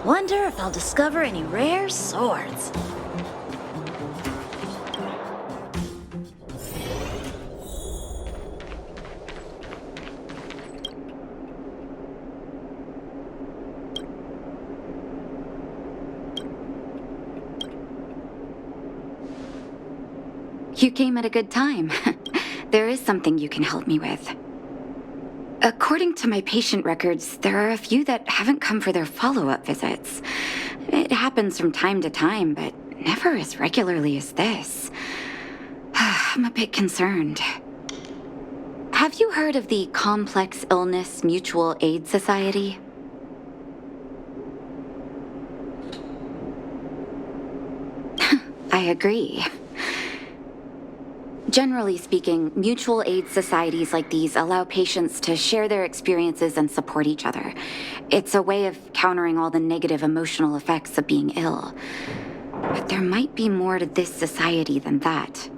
Wonder if I'll discover any rare swords. You came at a good time. There is something you can help me with. According to my patient records, there are a few that haven't come for their follow-up visits. It happens from time to time, but never as regularly as this. I'm a bit concerned. Have you heard of the Complex Illness Mutual Aid Society? I agree. Generally speaking, mutual aid societies like these allow patients to share their experiences and support each other. It's a way of countering all the negative emotional effects of being ill. But there might be more to this society than that.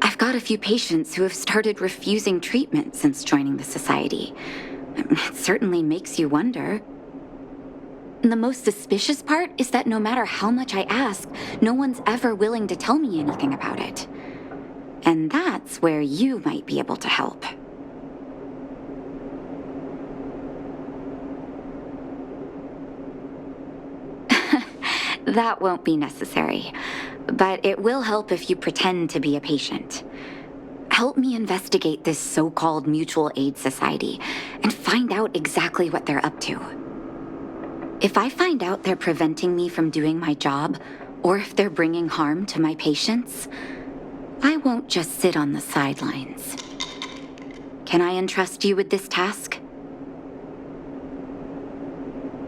I've got a few patients who have started refusing treatment since joining the society. It certainly makes you wonder. The most suspicious part is that no matter how much I ask, no one's ever willing to tell me anything about it. And that's where you might be able to help. That won't be necessary, but it will help if you pretend to be a patient. Help me investigate this so-called mutual aid society and find out exactly what they're up to. If I find out they're preventing me from doing my job, or if they're bringing harm to my patients, I won't just sit on the sidelines. Can I entrust you with this task?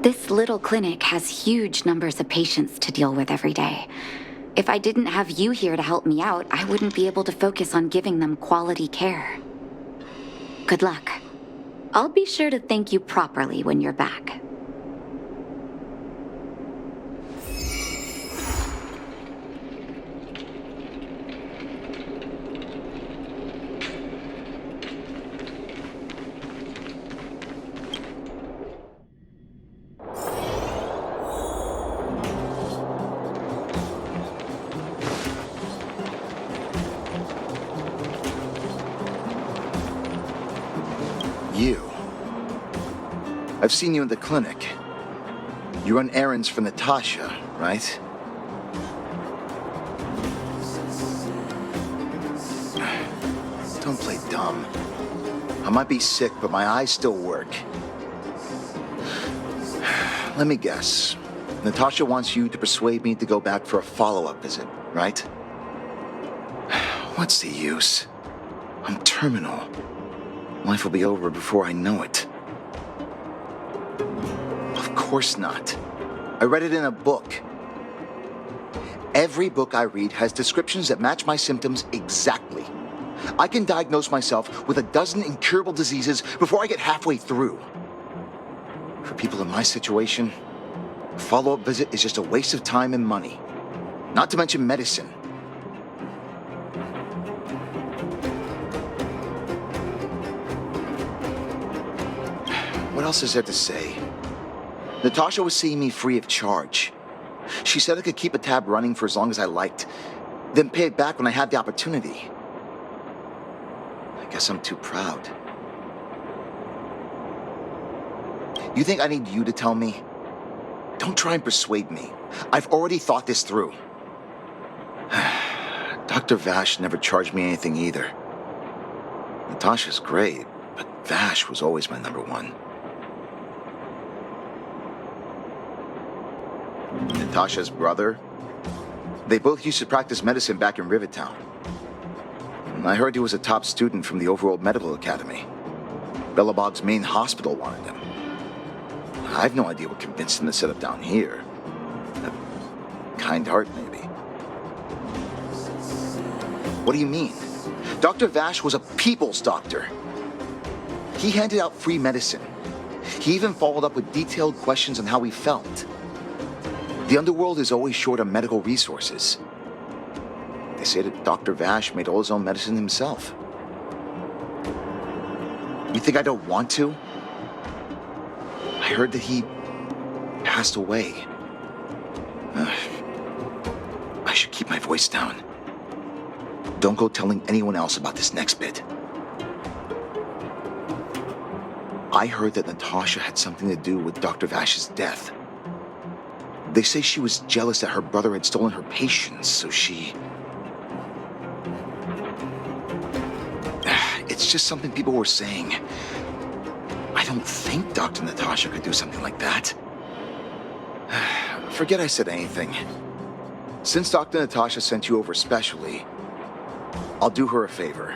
This little clinic has huge numbers of patients to deal with every day. If I didn't have you here to help me out, I wouldn't be able to focus on giving them quality care. Good luck. I'll be sure to thank you properly when you're back. You. I've seen you in the clinic. You run errands for Natasha, right? Don't play dumb. I might be sick, but my eyes still work. Let me guess. Natasha wants you to persuade me to go back for a follow-up visit, right? What's the use? I'm terminal. Life will be over before I know it. Of course not. I read it in a book. Every book I read has descriptions that match my symptoms exactly. I can diagnose myself with a dozen incurable diseases before I get halfway through. For people in my situation, a follow-up visit is just a waste of time and money. Not to mention medicine. What else is there to say? Natasha was seeing me free of charge. She said I could keep a tab running for as long as I liked, then pay it back when I had the opportunity. I guess I'm too proud. You think I need you to tell me? Don't try and persuade me. I've already thought this through. Dr. Vash never charged me anything either. Natasha's great, but Vash was always my number one. Natasha's brother. They both used to practice medicine back in Rivertown. I heard he was a top student from the Overworld Medical Academy. Bellabog's main hospital wanted him. I have no idea what convinced him to set up down here. A kind heart, maybe. What do you mean? Dr. Vash was a people's doctor. He handed out free medicine. He even followed up with detailed questions on how he felt. The underworld is always short on medical resources. They say that Dr. Vash made all his own medicine himself. You think I don't want to? I heard that he passed away. I should keep my voice down. Don't go telling anyone else about this next bit. I heard that Natasha had something to do with Dr. Vash's death. They say she was jealous that her brother had stolen her patients, so she... It's just something people were saying. I don't think Dr. Natasha could do something like that. Forget I said anything. Since Dr. Natasha sent you over specially, I'll do her a favor.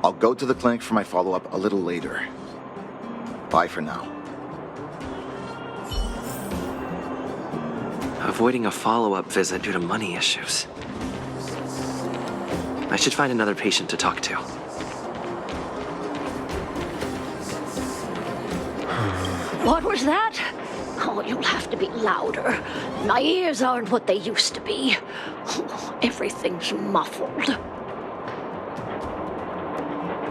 I'll go to the clinic for my follow-up a little later. Bye for now. Avoiding a follow-up visit due to money issues. I should find another patient to talk to. What was that? Oh, you'll have to be louder. My ears aren't what they used to be. Oh, everything's muffled.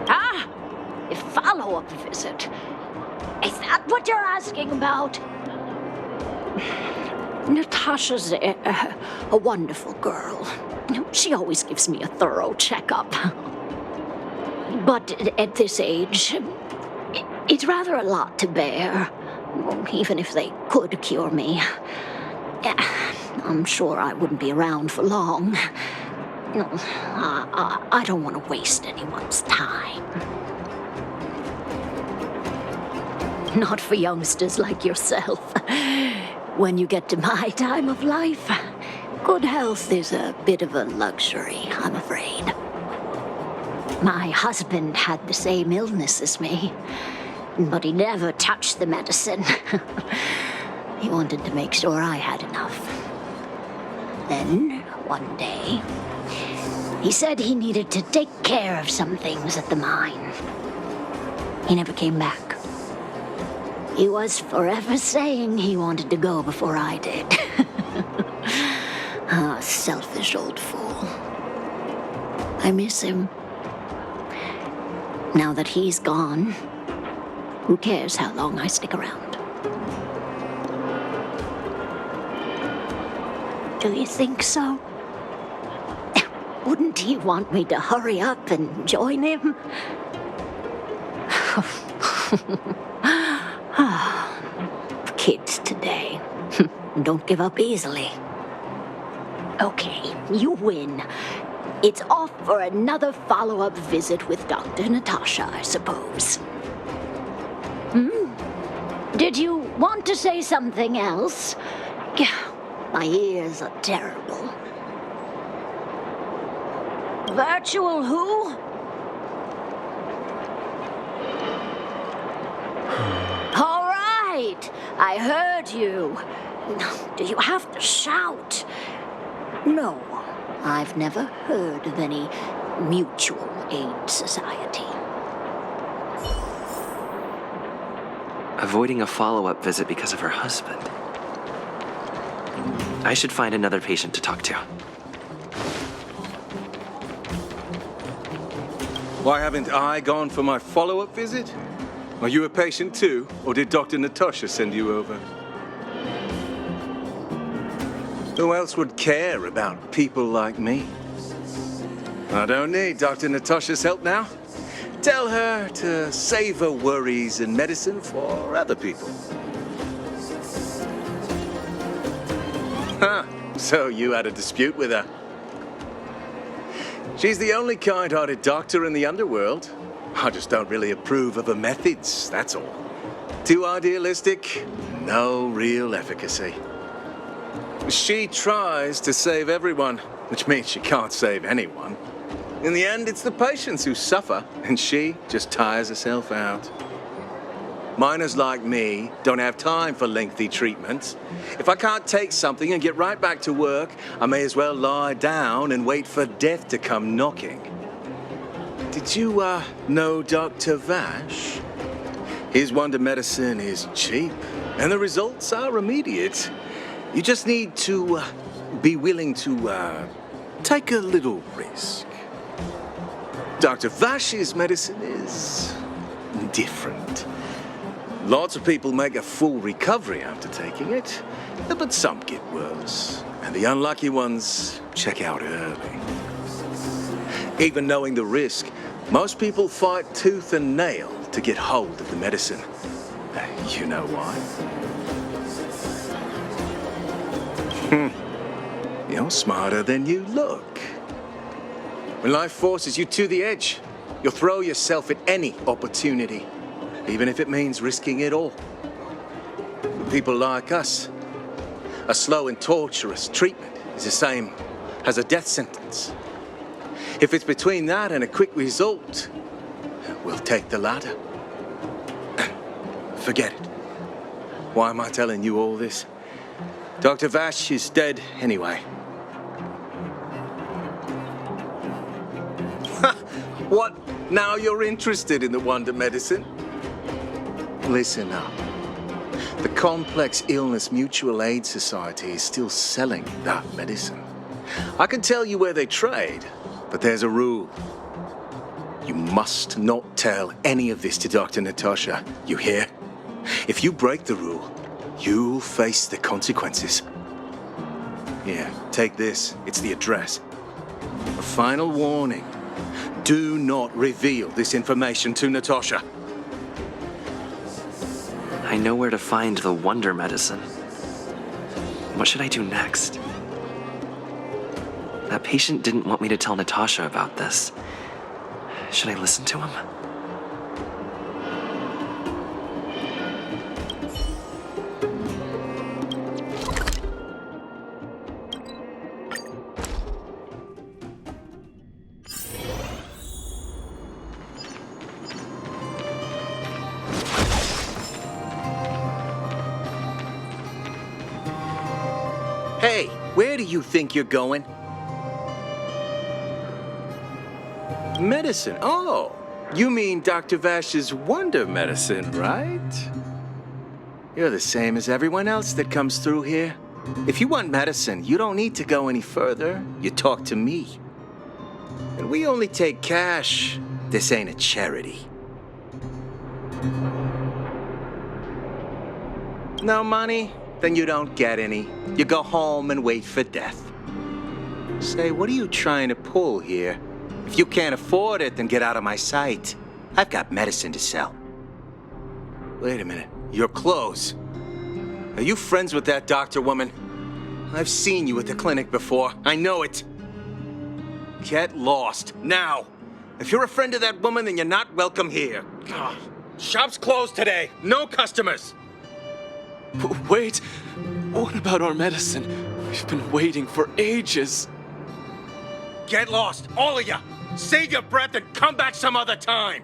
Ah! A follow-up visit. Is that what you're asking about? Natasha's a wonderful girl. She always gives me a thorough checkup. But at this age, it's rather a lot to bear. Even if they could cure me, I'm sure I wouldn't be around for long. I don't want to waste anyone's time. Not for youngsters like yourself. When you get to my time of life, good health is a bit of a luxury, I'm afraid. My husband had the same illness as me, but he never touched the medicine. He wanted to make sure I had enough. Then, one day, he said he needed to take care of some things at the mine. He never came back. He was forever saying he wanted to go before I did. Ah, selfish old fool. I miss him. Now that he's gone, who cares how long I stick around? Do you think so? Wouldn't he want me to hurry up and join him? Kids today don't give up easily. Okay, you win. It's off for another follow-up visit with Dr. Natasha, I suppose. Did you want to say something else? My ears are terrible. Virtual who? All right, I heard you. Do you have to shout? No, I've never heard of any mutual aid society. Avoiding a follow-up visit because of her husband. I should find another patient to talk to. Why haven't I gone for my follow-up visit? Are you a patient too, or did Dr. Natasha send you over? Who else would care about people like me? I don't need Dr. Natasha's help now. Tell her to save her worries and medicine for other people. Huh, so you had a dispute with her. She's the only kind-hearted doctor in the underworld. I just don't really approve of her methods, that's all. Too idealistic, no real efficacy. She tries to save everyone, which means she can't save anyone. In the end, it's the patients who suffer, and she just tires herself out. Miners like me don't have time for lengthy treatments. If I can't take something and get right back to work, I may as well lie down and wait for death to come knocking. Did you, know Dr. Vash? His wonder medicine is cheap, and the results are immediate. You just need to, be willing to, take a little risk. Dr. Vash's medicine is different. Lots of people make a full recovery after taking it, but some get worse, and the unlucky ones check out early. Even knowing the risk, most people fight tooth and nail to get hold of the medicine. You know why? You're smarter than you look. When life forces you to the edge, you'll throw yourself at any opportunity, even if it means risking it all. For people like us, a slow and torturous treatment is the same as a death sentence. If it's between that and a quick result, we'll take the latter. Forget it. Why am I telling you all this? Dr. Vash is dead anyway. What? Now you're interested in the wonder medicine? Listen up. The Complex Illness Mutual Aid Society is still selling that medicine. I can tell you where they trade, but there's a rule. You must not tell any of this to Dr. Natasha, you hear? If you break the rule, you'll face the consequences. Yeah, take this. It's the address. A final warning. Do not reveal this information to Natasha. I know where to find the wonder medicine. What should I do next? That patient didn't want me to tell Natasha about this. Should I listen to him? Hey, where do you think you're going? Medicine? Oh, you mean Dr. Vash's wonder medicine, right? You're the same as everyone else that comes through here. If you want medicine, you don't need to go any further. You talk to me. And we only take cash. This ain't a charity. No money? Then you don't get any. You go home and wait for death. Say, what are you trying to pull here? If you can't afford it, then get out of my sight. I've got medicine to sell. Wait a minute. Your clothes. Are you friends with that doctor woman? I've seen you at the clinic before. I know it. Get lost, now. If you're a friend of that woman, then you're not welcome here. Ugh. Shop's closed today. No customers. Wait, what about our medicine? We've been waiting for ages. Get lost, all of you. Save your breath and come back some other time.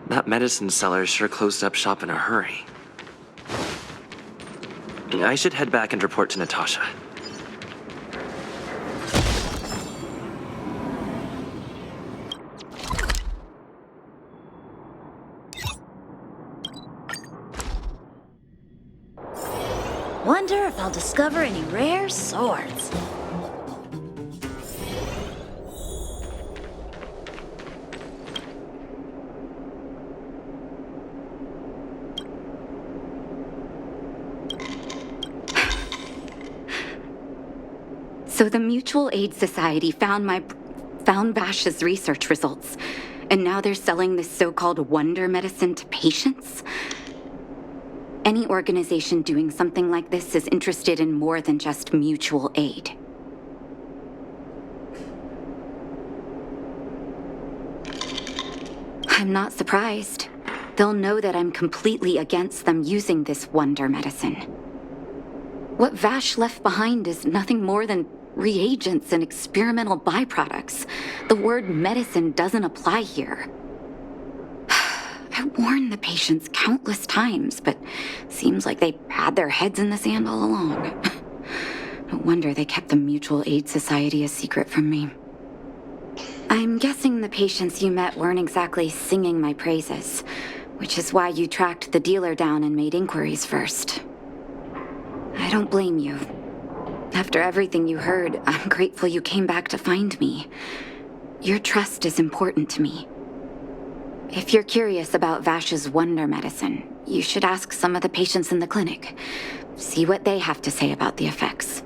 That medicine seller sure closed up shop in a hurry. I should head back and report to Natasha. Wonder if I'll discover any rare swords. So the Mutual Aid Society found Vash's research results, and now they're selling this so-called wonder medicine to patients? Any organization doing something like this is interested in more than just mutual aid. I'm not surprised. They'll know that I'm completely against them using this wonder medicine. What Vash left behind is nothing more than reagents and experimental byproducts. The word medicine doesn't apply here. I warned the patients countless times, but seems like they had their heads in the sand all along. No wonder they kept the Mutual Aid Society a secret from me. I'm guessing the patients you met weren't exactly singing my praises, which is why you tracked the dealer down and made inquiries first. I don't blame you. After everything you heard, I'm grateful you came back to find me. Your trust is important to me. If you're curious about Vash's wonder medicine, you should ask some of the patients in the clinic. See what they have to say about the effects.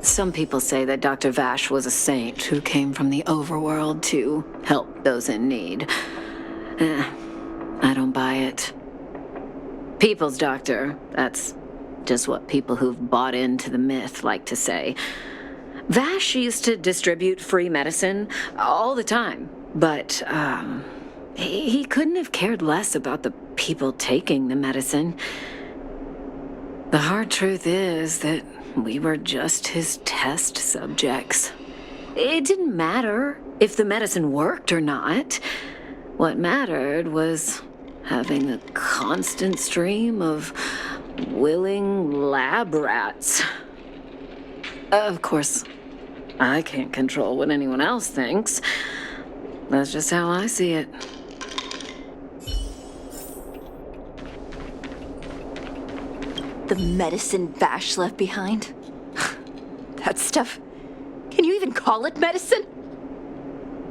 Some people say that Dr. Vash was a saint who came from the overworld to help those in need. I don't buy it. People's doctor, that's just what people who've bought into the myth like to say. Vash used to distribute free medicine all the time, but he couldn't have cared less about the people taking the medicine. The hard truth is that we were just his test subjects. It didn't matter if the medicine worked or not. What mattered was having a constant stream of willing lab rats. Of course, I can't control what anyone else thinks. That's just how I see it. The medicine Vash left behind? That stuff. Can you even call it medicine?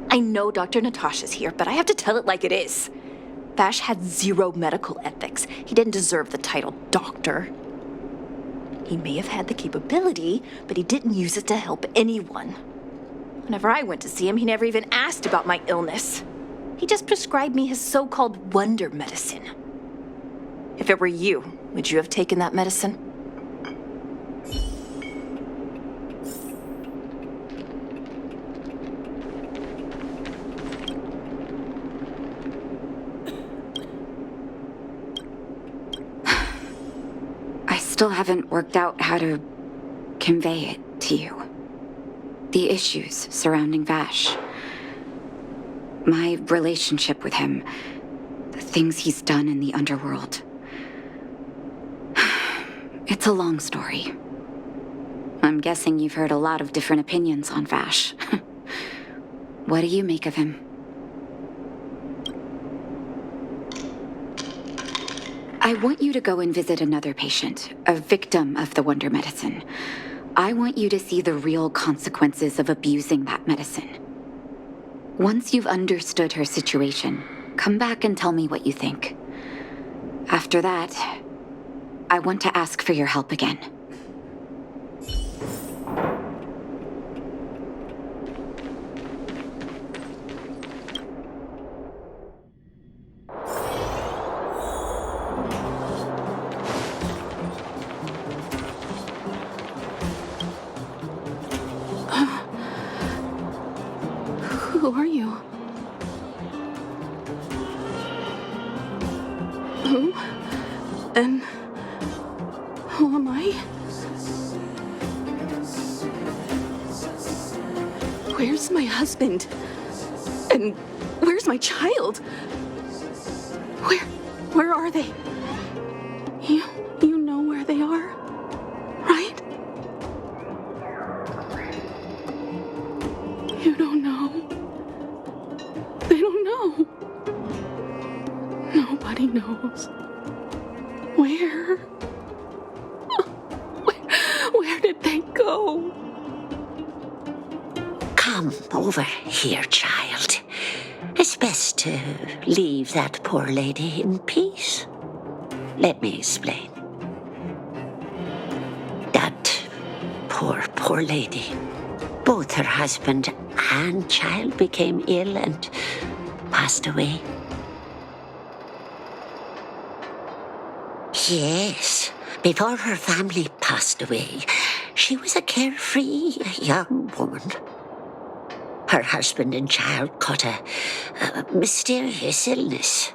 I know Dr. Natasha's here, but I have to tell it like it is. Vash had zero medical ethics. He didn't deserve the title doctor. He may have had the capability, but he didn't use it to help anyone. Whenever I went to see him, he never even asked about my illness. He just prescribed me his so-called wonder medicine. If it were you, would you have taken that medicine? I still haven't worked out how to convey it to you. The issues surrounding Vash. My relationship with him. The things he's done in the underworld. It's a long story. I'm guessing you've heard a lot of different opinions on Vash. What do you make of him? I want you to go and visit another patient, a victim of the wonder medicine. I want you to see the real consequences of abusing that medicine. Once you've understood her situation, come back and tell me what you think. After that, I want to ask for your help again. Who are you? Who? And who am I? Where's my husband? And where's my child? Where are they? You know where they are, right? You don't know. They don't know. Nobody knows. Where? Where did they go? Come over here, child. It's best to leave that poor lady in peace. Let me explain. That poor lady. Both her husband and child became ill and passed away. Yes, before her family passed away, she was a carefree young woman. Her husband and child caught a mysterious illness.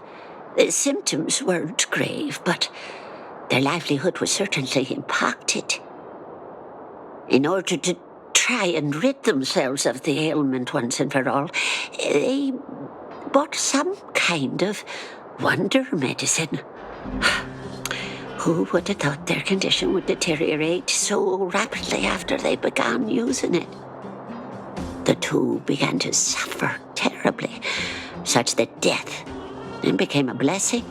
The symptoms weren't grave, but their livelihood was certainly impacted. In order to try and rid themselves of the ailment once and for all, they bought some kind of wonder medicine. Who would have thought their condition would deteriorate so rapidly after they began using it? The two began to suffer terribly, such that death then became a blessing.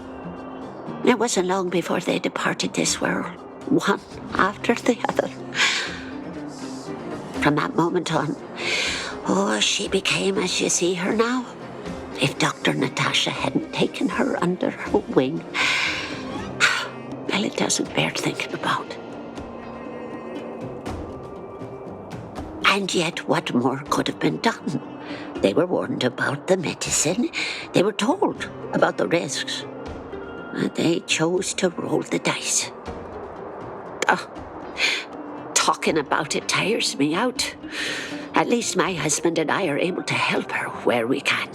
It wasn't long before they departed this world, one after the other. From that moment on, she became as you see her now. If Dr. Natasha hadn't taken her under her wing, well, it doesn't bear thinking about. And yet, what more could have been done? They were warned about the medicine. They were told about the risks. And they chose to roll the dice. Talking about it tires me out. At least my husband and I are able to help her where we can.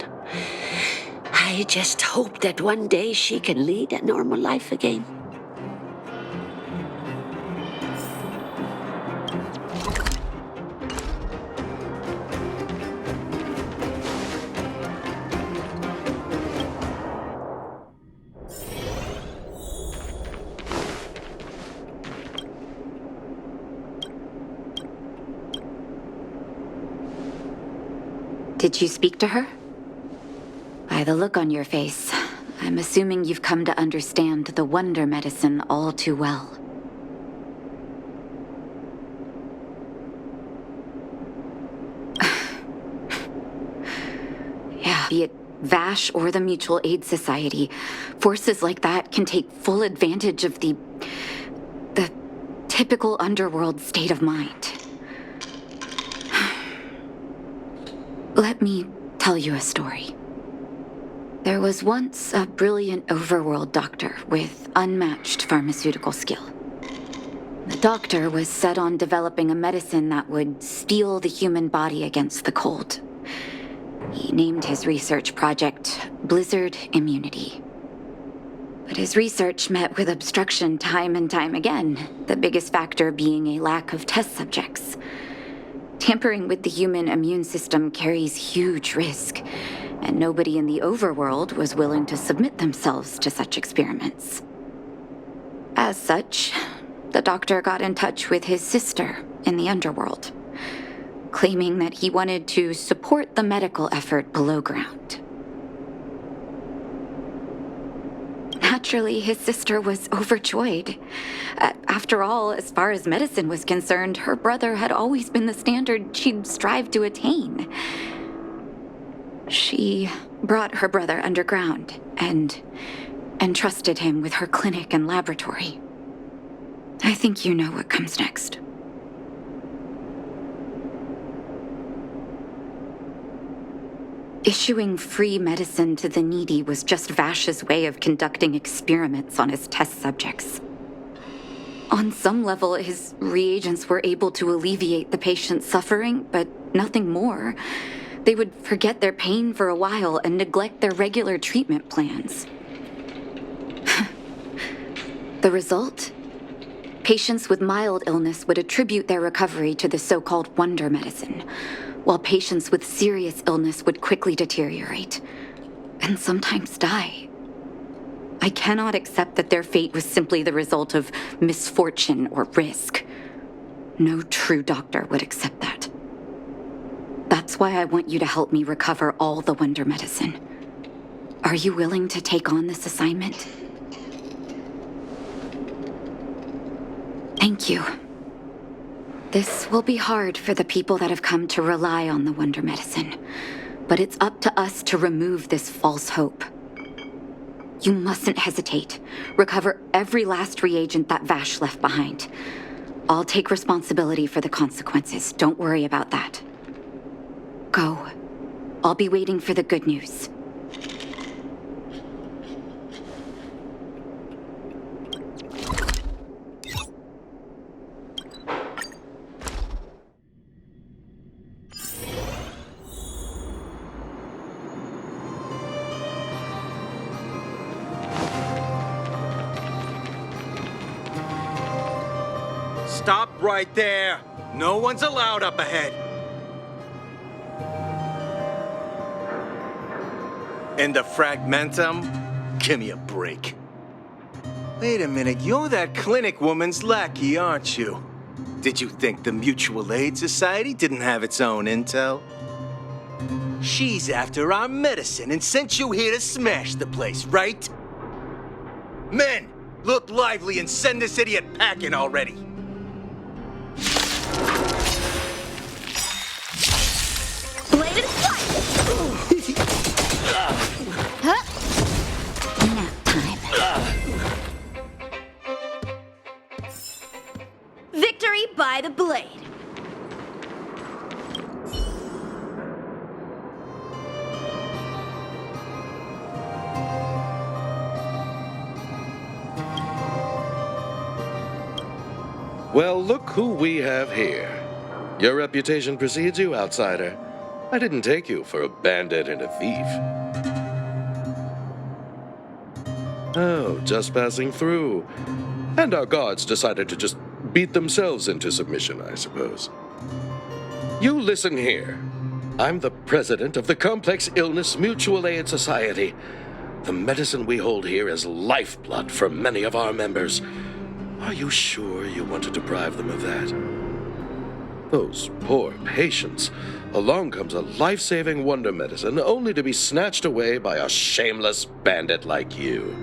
I just hope that one day she can lead a normal life again. Did you speak to her? By the look on your face, I'm assuming you've come to understand the wonder medicine all too well. Yeah, be it VASH or the Mutual Aid Society, forces like that can take full advantage of the typical underworld state of mind. Let me tell you a story. There was once a brilliant overworld doctor with unmatched pharmaceutical skill. The doctor was set on developing a medicine that would steel the human body against the cold. He named his research project Blizzard Immunity. But his research met with obstruction time and time again, the biggest factor being a lack of test subjects. Tampering with the human immune system carries huge risk, and nobody in the overworld was willing to submit themselves to such experiments. As such, the doctor got in touch with his sister in the underworld, claiming that he wanted to support the medical effort below ground. Naturally, his sister was overjoyed. After all, as far as medicine was concerned, her brother had always been the standard she'd strived to attain. She brought her brother underground and entrusted him with her clinic and laboratory. I think you know what comes next. Issuing free medicine to the needy was just Vash's way of conducting experiments on his test subjects. On some level, his reagents were able to alleviate the patient's suffering, but nothing more. They would forget their pain for a while and neglect their regular treatment plans. The result? Patients with mild illness would attribute their recovery to the so-called wonder medicine, while patients with serious illness would quickly deteriorate, and sometimes die. I cannot accept that their fate was simply the result of misfortune or risk. No true doctor would accept that. That's why I want you to help me recover all the wonder medicine. Are you willing to take on this assignment? Thank you. This will be hard for the people that have come to rely on the wonder medicine, but it's up to us to remove this false hope. You mustn't hesitate. Recover every last reagent that Vash left behind. I'll take responsibility for the consequences. Don't worry about that. Go. I'll be waiting for the good news. Stop right there! No one's allowed up ahead. And the fragmentum? Give me a break. Wait a minute, you're that clinic woman's lackey, aren't you? Did you think the Mutual Aid Society didn't have its own intel? She's after our medicine and sent you here to smash the place, right? Men, look lively and send this idiot packing already. Bladed flight! Huh? Nap time. Victory by the blade. Well, look who we have here. Your reputation precedes you, outsider. I didn't take you for a bandit and a thief. Oh, just passing through. And our guards decided to just beat themselves into submission, I suppose. You listen here. I'm the president of the Complex Illness Mutual Aid Society. The medicine we hold here is lifeblood for many of our members. Are you sure you want to deprive them of that? Those poor patients. Along comes a life-saving wonder medicine only to be snatched away by a shameless bandit like you.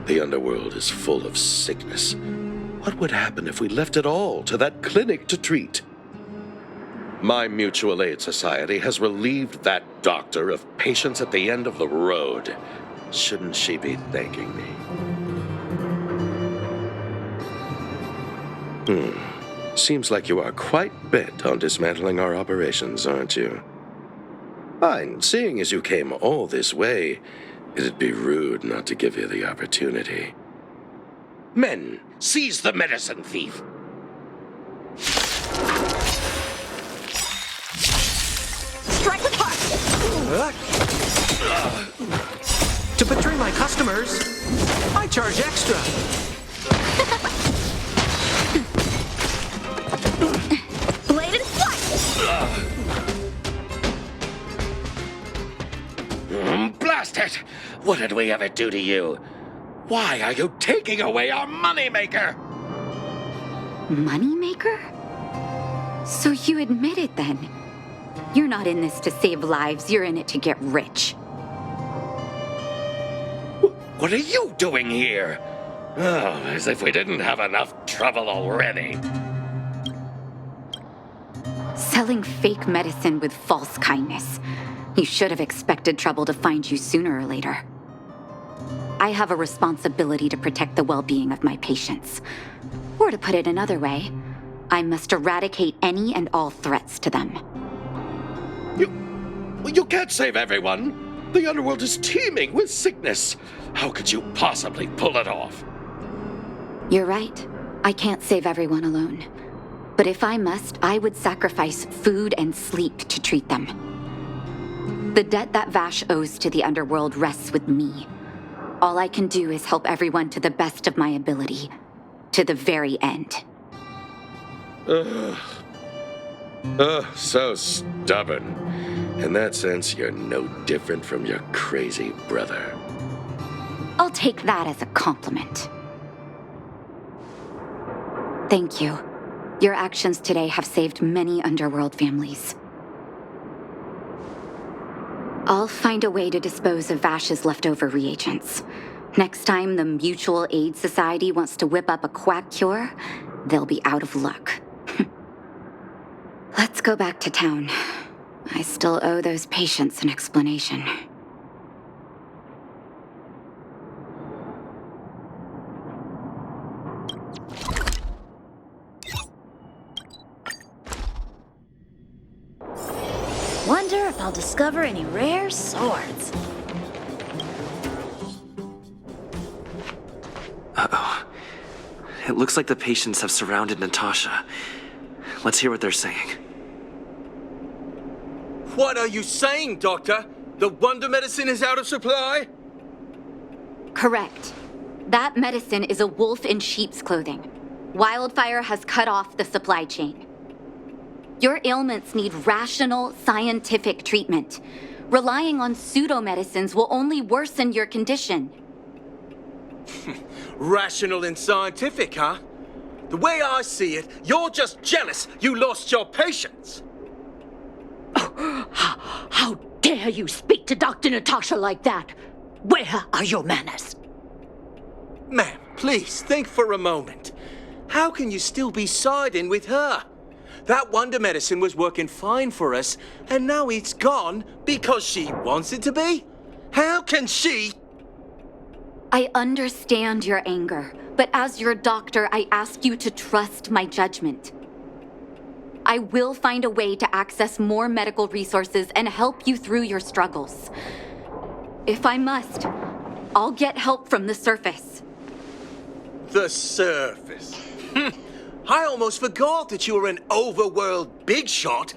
The underworld is full of sickness. What would happen if we left it all to that clinic to treat? My Mutual Aid Society has relieved that doctor of patients at the end of the road. Shouldn't she be thanking me? Seems like you are quite bent on dismantling our operations, aren't you? Fine, seeing as you came all this way, it'd be rude not to give you the opportunity. Men, seize the medicine thief! Strike with heart! To betray my customers, I charge extra. Blade and flight! Blast it! What did we ever do to you? Why are you taking away our moneymaker? Moneymaker? So you admit it then? You're not in this to save lives, you're in it to get rich. What are you doing here? Oh, as if we didn't have enough trouble already. Selling fake medicine with false kindness. You should have expected trouble to find you sooner or later. I have a responsibility to protect the well-being of my patients. Or to put it another way, I must eradicate any and all threats to them. You can't save everyone. The underworld is teeming with sickness. How could you possibly pull it off? You're right. I can't save everyone alone. But if I must, I would sacrifice food and sleep to treat them. The debt that Vash owes to the underworld rests with me. All I can do is help everyone to the best of my ability. To the very end. So stubborn. In that sense, you're no different from your crazy brother. I'll take that as a compliment. Thank you. Your actions today have saved many underworld families. I'll find a way to dispose of Vash's leftover reagents. Next time the Mutual Aid Society wants to whip up a quack cure, they'll be out of luck. Let's go back to town. I still owe those patients an explanation. Wonder if I'll discover any rare swords. Uh-oh. It looks like the patients have surrounded Natasha. Let's hear what they're saying. What are you saying, Doctor? The wonder medicine is out of supply? Correct. That medicine is a wolf in sheep's clothing. Wildfire has cut off the supply chain. Your ailments need rational, scientific treatment. Relying on pseudo-medicines will only worsen your condition. Rational and scientific, huh? The way I see it, you're just jealous you lost your patients. How dare you speak to Dr. Natasha like that? Where are your manners? Ma'am, please think for a moment. How can you still be siding with her? That wonder medicine was working fine for us, and now it's gone because she wants it to be? How can she? I understand your anger, but as your doctor, I ask you to trust my judgment. I will find a way to access more medical resources and help you through your struggles. If I must, I'll get help from the surface. The surface. I almost forgot that you were an overworld big shot.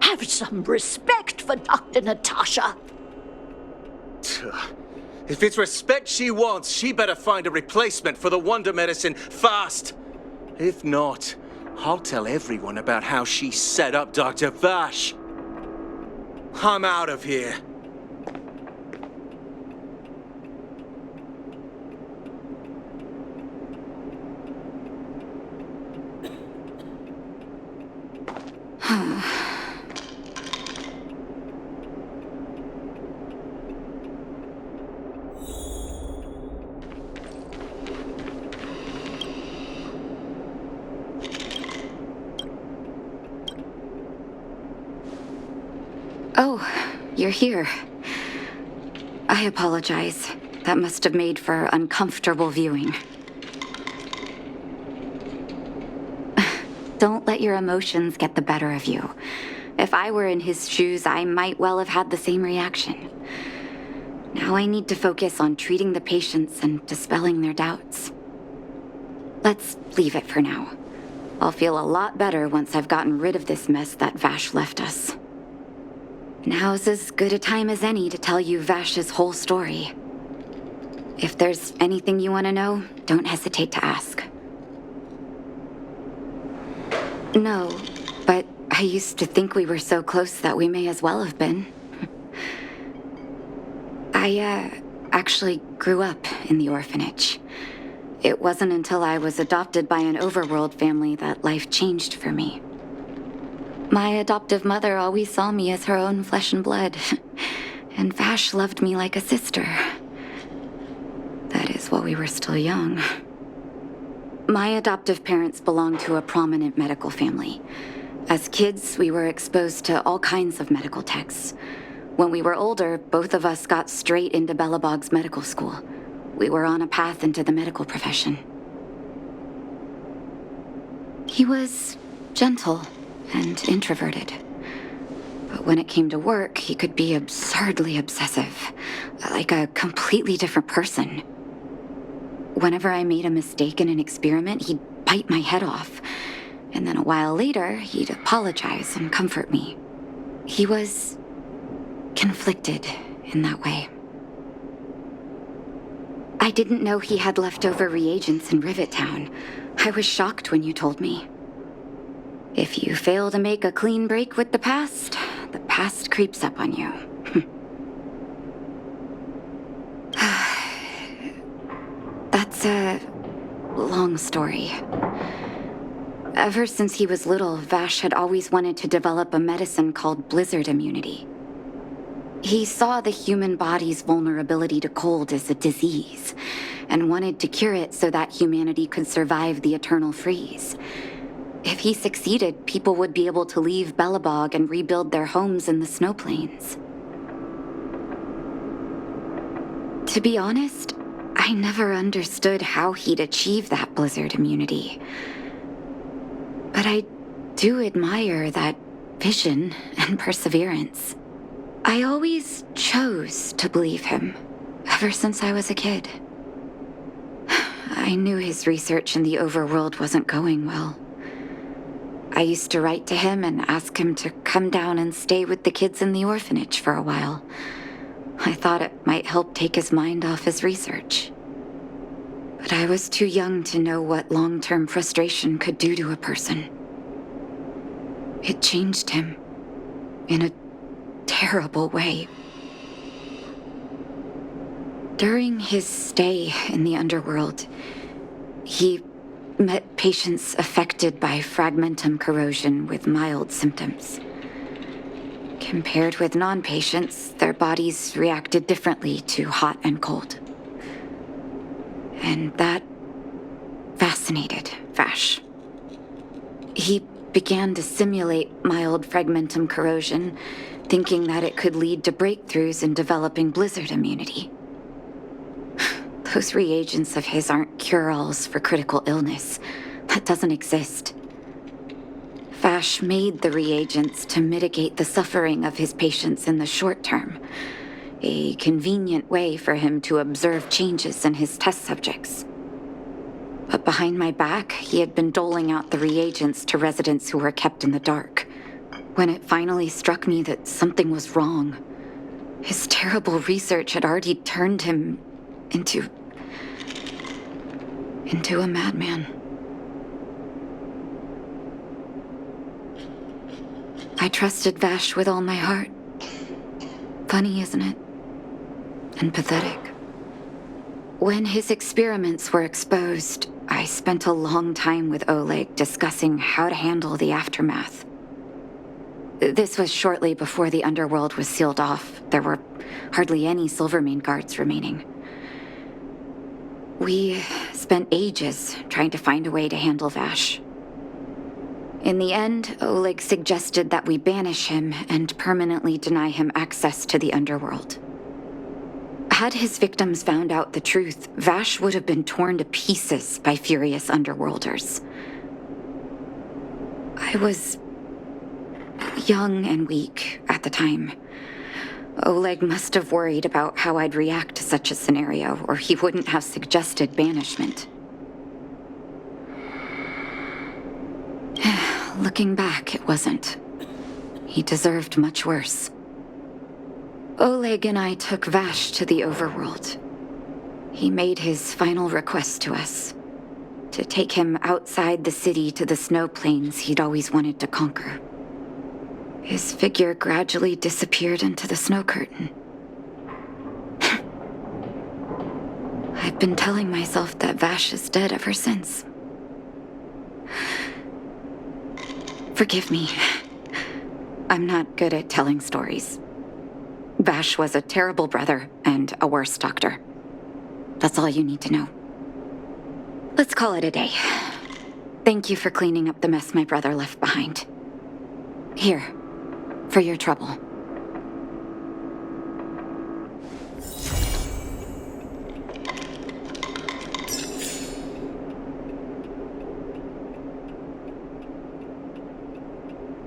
Have some respect for Dr. Natasha. If it's respect she wants, she better find a replacement for the wonder medicine fast. If not, I'll tell everyone about how she set up Dr. Vash. I'm out of here. Oh, you're here. I apologize. That must have made for uncomfortable viewing. Don't let your emotions get the better of you. If I were in his shoes, I might well have had the same reaction. Now I need to focus on treating the patients and dispelling their doubts. Let's leave it for now. I'll feel a lot better once I've gotten rid of this mess that Vash left us. Now's as good a time as any to tell you Vash's whole story. If there's anything you want to know, don't hesitate to ask. No, but I used to think we were so close that we may as well have been. I actually grew up in the orphanage. It wasn't until I was adopted by an overworld family that life changed for me. My adoptive mother always saw me as her own flesh and blood, and Vash loved me like a sister. That is while we were still young. My adoptive parents belonged to a prominent medical family. As kids, we were exposed to all kinds of medical texts. When we were older, both of us got straight into Belobog's medical school. We were on a path into the medical profession. He was gentle and introverted. But when it came to work, he could be absurdly obsessive, like a completely different person. Whenever I made a mistake in an experiment, he'd bite my head off. And then a while later, he'd apologize and comfort me. He was conflicted in that way. I didn't know he had leftover reagents in Rivet Town. I was shocked when you told me. If you fail to make a clean break with the past creeps up on you. That's a long story. Ever since he was little, Vash had always wanted to develop a medicine called blizzard immunity. He saw the human body's vulnerability to cold as a disease, and wanted to cure it so that humanity could survive the eternal freeze. If he succeeded, people would be able to leave Belobog and rebuild their homes in the snow plains. To be honest, I never understood how he'd achieve that blizzard immunity. But I do admire that vision and perseverance. I always chose to believe him, ever since I was a kid. I knew his research in the overworld wasn't going well. I used to write to him and ask him to come down and stay with the kids in the orphanage for a while. I thought it might help take his mind off his research. But I was too young to know what long-term frustration could do to a person. It changed him in a terrible way. During his stay in the underworld, he met patients affected by fragmentum corrosion with mild symptoms. Compared with non-patients, their bodies reacted differently to hot and cold. And that fascinated Vash. He began to simulate mild fragmentum corrosion, thinking that it could lead to breakthroughs in developing blizzard immunity. Those reagents of his aren't cure-alls for critical illness. That doesn't exist. Vash made the reagents to mitigate the suffering of his patients in the short term, a convenient way for him to observe changes in his test subjects. But behind my back, he had been doling out the reagents to residents who were kept in the dark. When it finally struck me that something was wrong, his terrible research had already turned him into a madman. I trusted Vash with all my heart. Funny, isn't it? And pathetic. When his experiments were exposed, I spent a long time with Oleg discussing how to handle the aftermath. This was shortly before the underworld was sealed off. There were hardly any Silvermane guards remaining. We spent ages trying to find a way to handle Vash. In the end, Oleg suggested that we banish him and permanently deny him access to the underworld. Had his victims found out the truth, Vash would have been torn to pieces by furious underworlders. I was young and weak at the time. Oleg must have worried about how I'd react to such a scenario, or he wouldn't have suggested banishment. Looking back, it wasn't. He deserved much worse. Oleg and I took Vash to the overworld. He made his final request to us, to take him outside the city to the snow plains he'd always wanted to conquer. His figure gradually disappeared into the snow curtain. I've been telling myself that Vash is dead ever since. Forgive me. I'm not good at telling stories. Vash was a terrible brother and a worse doctor. That's all you need to know. Let's call it a day. Thank you for cleaning up the mess my brother left behind. Here, for your trouble.